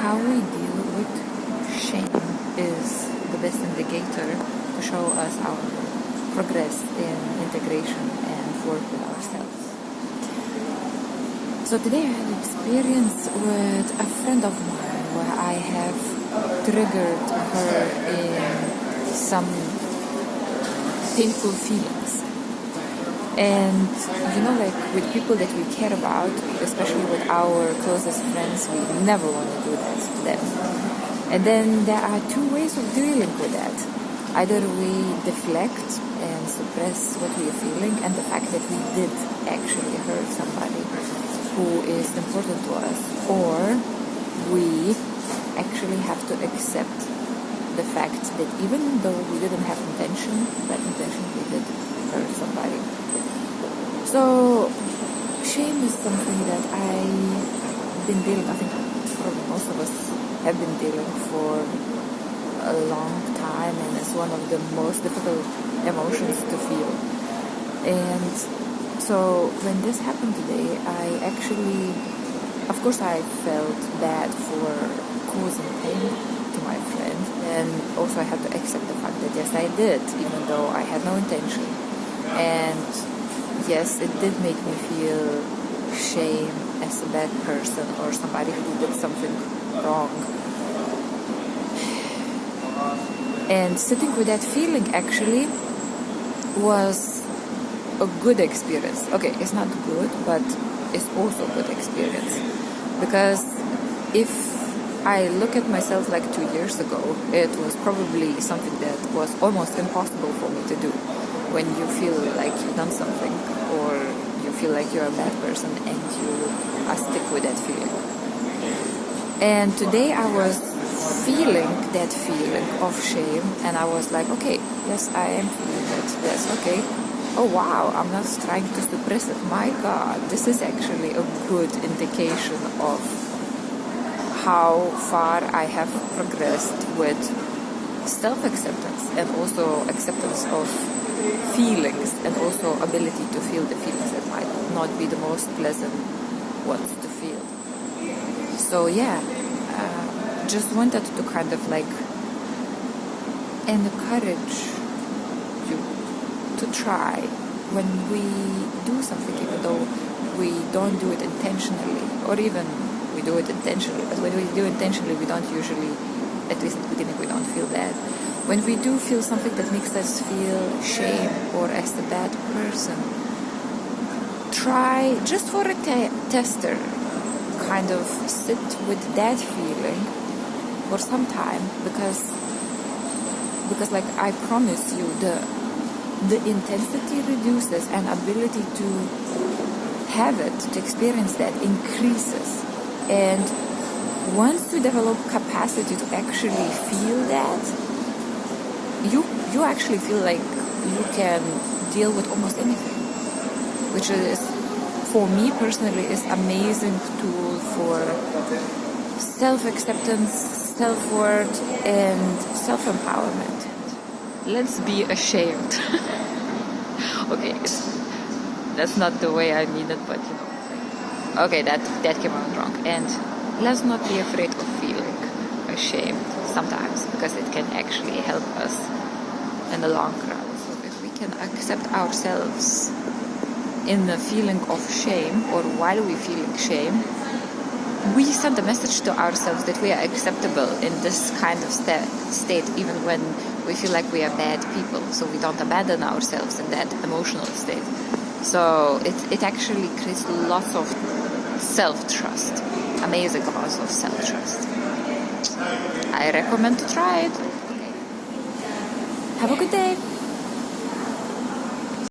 how we deal with shame is the best indicator to show us our progress in integration and work with ourselves. So today I had an experience with a friend of mine where I have triggered her in some painful feelings. And like with people that we care about, especially with our closest friends, we never want to do that to them. And then there are two ways of dealing with that. Either we deflect and suppress what we are feeling and the fact that we did actually hurt somebody who is important to us, or we actually have to accept the fact that even though we didn't have intention, but intentionally did hurt somebody. So shame is something that I've been dealing, I think probably most of us have been dealing for a long time, and it's one of the most difficult emotions to feel. And so when this happened today, I actually, of course I felt bad for causing pain to my friend, and also I had to accept the fact that yes, I did, even though I had no intention. And yes, it did make me feel shame as a bad person or somebody who did something wrong. And sitting with that feeling actually was a good experience. Okay, it's not good, but it's also a good experience. Because if I look at myself like 2 years ago, it was probably something that was almost impossible for me to do. When you feel like you've done something, or you feel like you're a bad person and you are stuck with that feeling. And today I was feeling that feeling of shame, and I was like, okay, yes, I am feeling it. Yes, okay. Oh wow, I'm not trying to suppress it. My God, this is actually a good indication of how far I have progressed with self-acceptance and also acceptance of feelings, and also ability to feel the feelings that might not be the most pleasant ones to feel. So yeah, just wanted to kind of like encourage you to try when we do something, even though we don't do it intentionally, or even we do it intentionally, but when we do it intentionally, we don't usually, at least at the beginning, we don't feel that. When we do feel something that makes us feel shame or as a bad person, try, just for a tester, kind of sit with that feeling for some time, because like I promise you, the intensity reduces and ability to have it, to experience that, increases. And once you develop capacity to actually feel that, you actually feel like you can deal with almost anything, which is, for me personally, is amazing tool for self-acceptance, self-worth, and self-empowerment. Let's be ashamed. Okay, that's not the way I mean it, but okay, that came out wrong. And let's not be afraid of feeling ashamed sometimes, because it can actually help us in the long run. So if we can accept ourselves in the feeling of shame, or while we're feeling shame, we send a message to ourselves that we are acceptable in this kind of state, even when we feel like we are bad people. So we don't abandon ourselves in that emotional state. So it actually creates lots of self-trust, amazing amounts of self-trust. I recommend to try it. Have a good day.